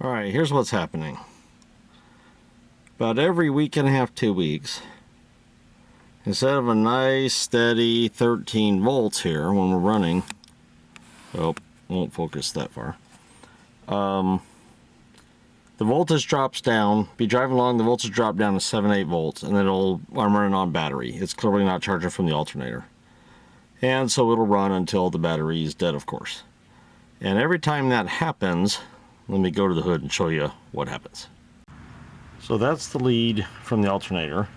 Alright, here's what's happening. About every week and a half, 2 weeks, instead of a nice steady 13 volts here when we're running, oh, won't focus that far, the voltage drops down. Be driving along, the voltage drop down to 7-8 volts, and then I'm running on battery. It's clearly not charging from the alternator. And so it'll run until the battery is dead, of course. And every time that happens, let me go to the hood and show you what happens. So that's the lead from the alternator,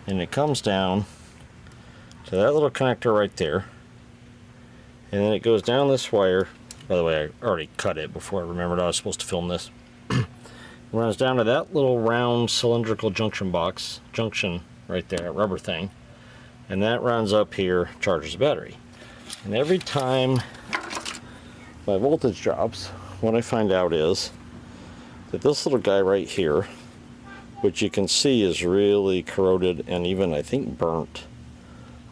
and it comes down to that little connector right there, and then it goes down this wire. By the way, I already cut it before I remembered I was supposed to film this. It runs down to that little round cylindrical junction right there, that rubber thing, and that runs up here, charges the battery. And every time my voltage drops, what I find out is that this little guy right here, which you can see is really corroded and even, I think, burnt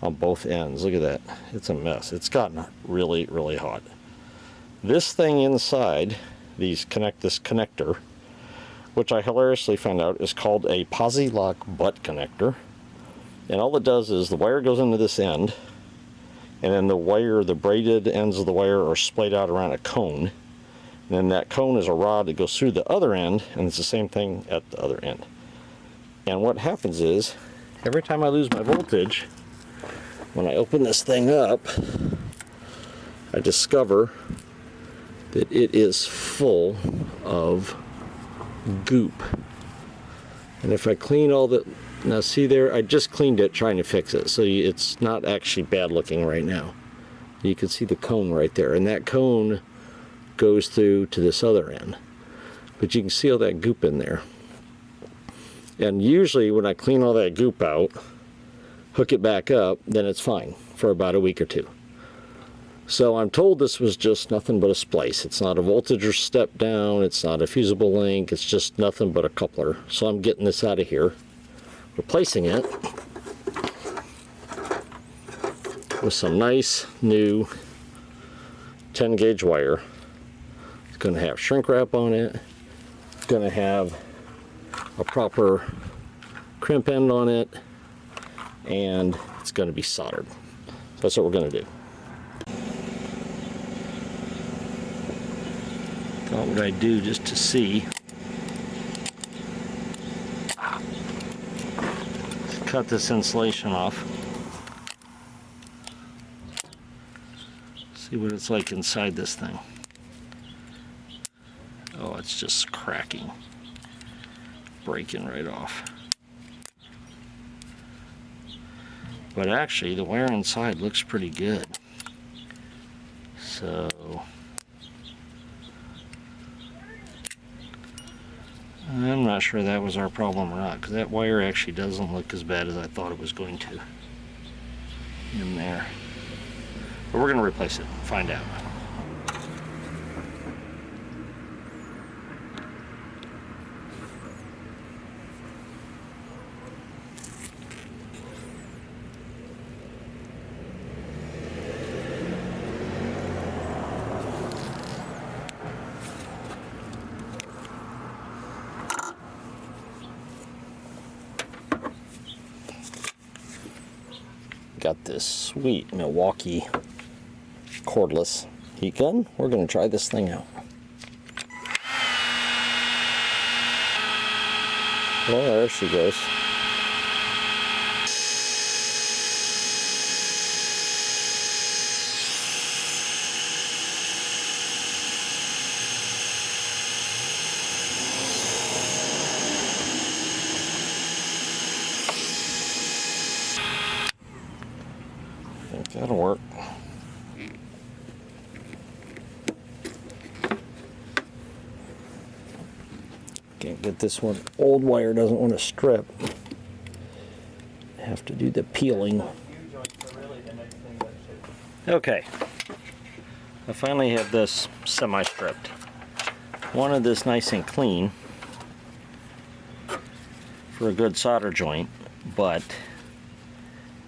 on both ends. Look at that. It's a mess. It's gotten really, really hot. This thing inside, this connector, which I hilariously found out is called a posi-lock butt connector. And all it does is the wire goes into this end, and then the braided ends of the wire are splayed out around a cone. And then that cone is a rod that goes through the other end, and it's the same thing at the other end. And what happens is, every time I lose my voltage, when I open this thing up, I discover that it is full of goop. And if I clean all the, now see there, I just cleaned it trying to fix it, so it's not actually bad looking right now. You can see the cone right there, and that cone goes through to this other end, but you can see all that goop in there. And usually when I clean all that goop out, hook it back up, then it's fine for about a week or two. So I'm told this was just nothing but a splice. It's not a voltage or step down, it's not a fusible link, it's just nothing but a coupler. So I'm getting this out of here, replacing it with some nice new 10 gauge wire. Going to have shrink wrap on it. It's going to have a proper crimp end on it, and it's going to be soldered. So that's what we're going to do. Thought what I'd do just to see. Let's cut this insulation off. See what it's like inside this thing. Oh, it's just cracking, breaking right off. But actually, the wire inside looks pretty good. So, I'm not sure that was our problem or not, because that wire actually doesn't look as bad as I thought it was going to in there. But we're going to replace it, find out. Got this sweet Milwaukee cordless heat gun. We're going to try this thing out. Well, there she goes. I think that'll work. Can't get this one. Old wire doesn't want to strip. Have to do the peeling. Okay. I finally have this semi-stripped. Wanted this nice and clean for a good solder joint, but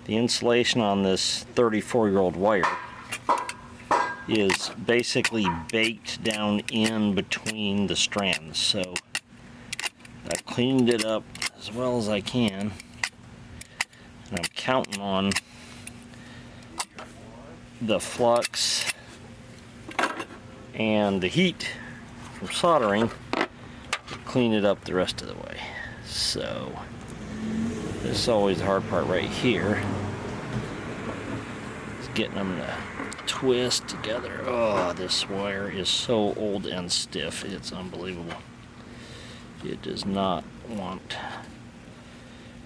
the insulation on this 34-year-old wire is basically baked down in between the strands. So I've cleaned it up as well as I can, and I'm counting on the flux and the heat from soldering to clean it up the rest of the way. So this is always the hard part right here, is getting them to twist together. Oh, this wire is so old and stiff, it's unbelievable. It does not want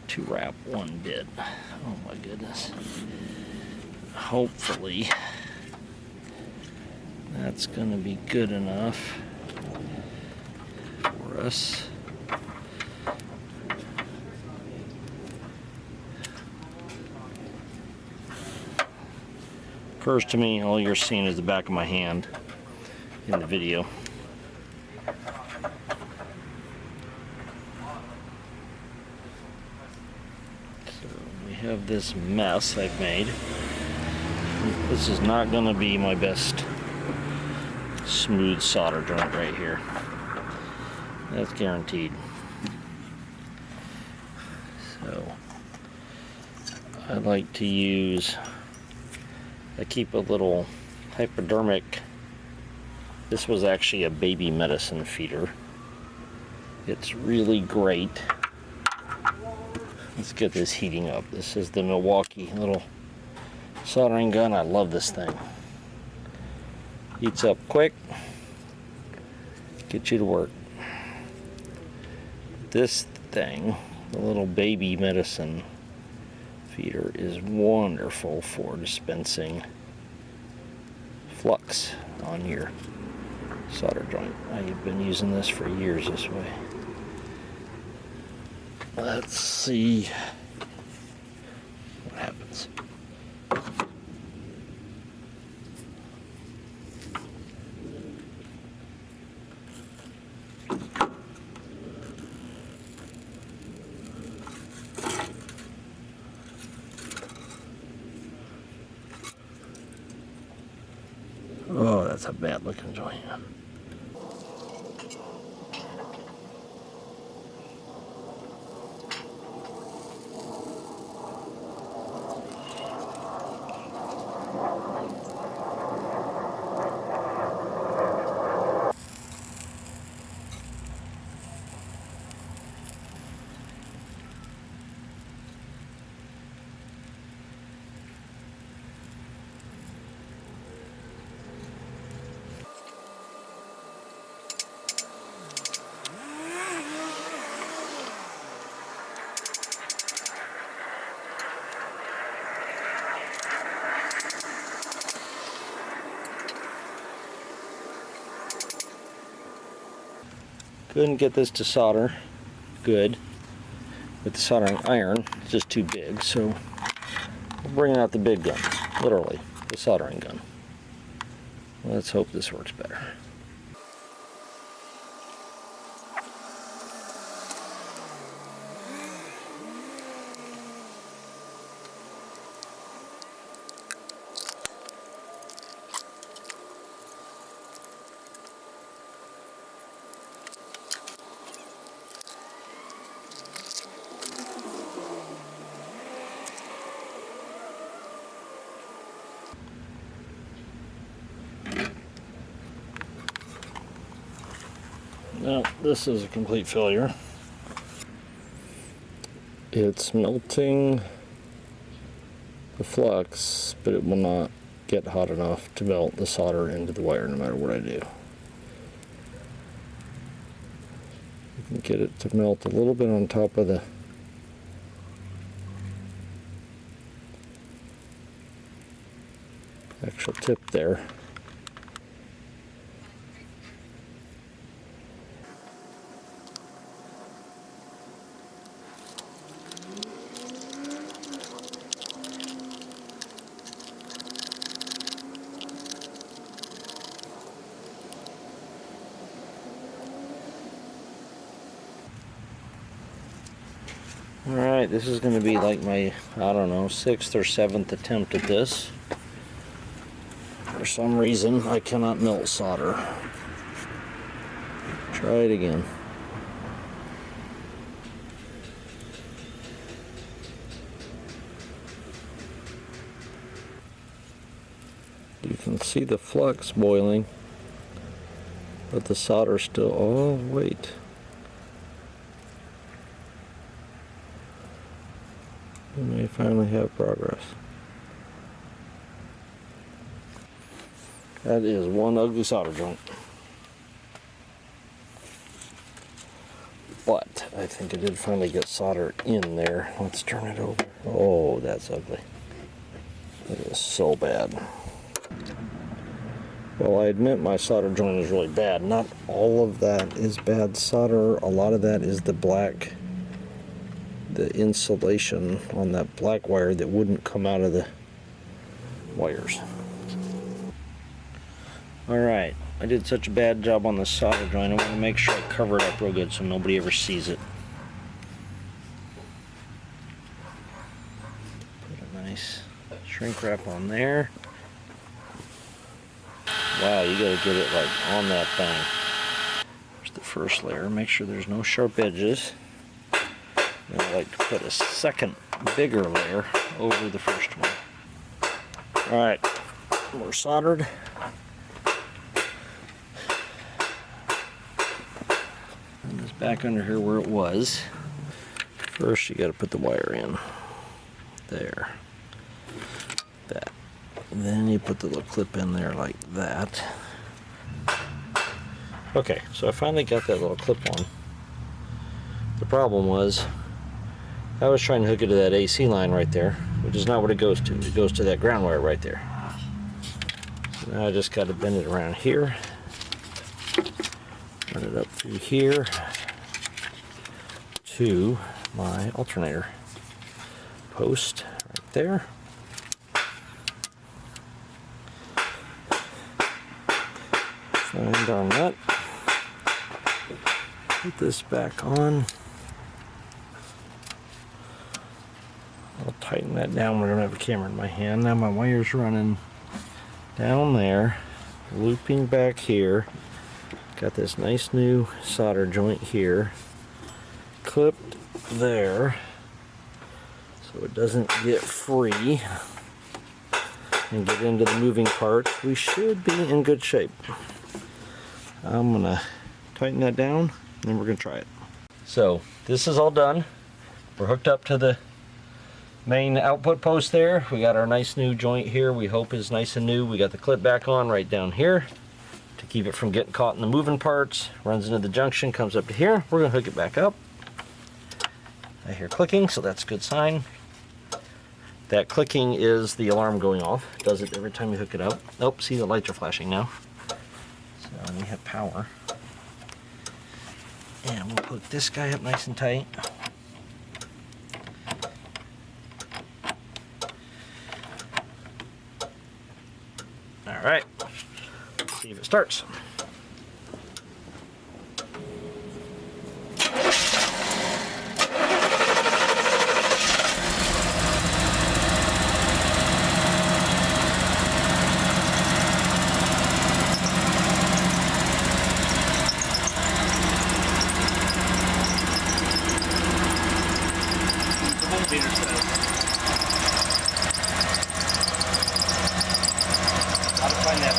to wrap one bit. Oh my goodness. Hopefully that's going to be good enough for us. Occurs to me, all you're seeing is the back of my hand in the video. So we have this mess I've made. This is not going to be my best smooth solder joint right here. That's guaranteed. So I like to use, I keep a little hypodermic. This was actually a baby medicine feeder. It's really great. Let's get this heating up. This is the Milwaukee little soldering gun. I love this thing. Heats up quick, get you to work. This thing, the little baby medicine feeder, is wonderful for dispensing flux on your solder joint. I've been using this for years this way. Let's see what happens. Oh, that's a bad looking joint. Couldn't get this to solder good with the soldering iron. It's just too big, so we're bringing out the big gun, literally, the soldering gun. Let's hope this works better. Now, this is a complete failure. It's melting the flux, but it will not get hot enough to melt the solder into the wire no matter what I do. You can get it to melt a little bit on top of the actual tip there. Alright, this is going to be like my, I don't know, 6th or 7th attempt at this. For some reason, I cannot melt solder. Try it again. You can see the flux boiling, but the solder still, oh wait. We may finally have progress. That is one ugly solder joint. But I think I did finally get solder in there. Let's turn it over. Oh, that's ugly. It is so bad. Well, I admit my solder joint is really bad. Not all of that is bad solder. A lot of that is the black, the insulation on that black wire that wouldn't come out of the wires. Alright, I did such a bad job on the solder joint. I want to make sure I cover it up real good so nobody ever sees it. Put a nice shrink wrap on there. Wow, you gotta get it like on that thing. There's the first layer. Make sure there's no sharp edges. Then I like to put a second bigger layer over the first one. Alright, we're soldered. And this back under here where it was. First you gotta put the wire in. There. That. Then you put the little clip in there like that. Okay, so I finally got that little clip on. The problem was I was trying to hook it to that AC line right there, which is not what it goes to. It goes to that ground wire right there. So now I just got to bend it around here, run it up through here to my alternator post right there. Find our nut. Put this back on. I'll tighten that down when I don't have a camera in my hand. Now my wire's running down there, looping back here. Got this nice new solder joint here, clipped there, so it doesn't get free and get into the moving parts. We should be in good shape. I'm gonna tighten that down and then we're gonna try it. So this is all done. We're hooked up to the main output post there. We got our nice new joint here, we hope is nice and new. We got the clip back on right down here to keep it from getting caught in the moving parts. Runs into the junction, comes up to here. We're gonna hook it back up. I hear clicking, so that's a good sign. That clicking is the alarm going off. It does it every time you hook it up. Oh, see, the lights are flashing now. So we have power. And we'll hook this guy up nice and tight. Alright, let's see if it starts.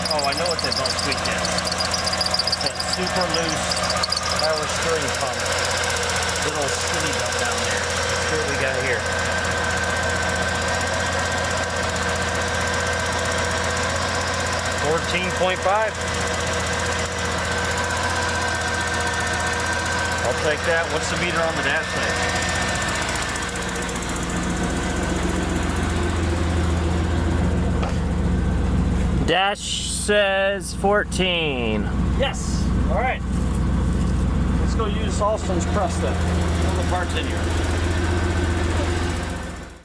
Oh, I know what that don't squeak down. It's that super loose power steering pump. Little skinny belt down there. Let's see what we got here. $14.5. I'll take that. What's the meter on the dash say? Dash says 14. Yes. All right. Let's go use Alston's press then. Put the parts in here.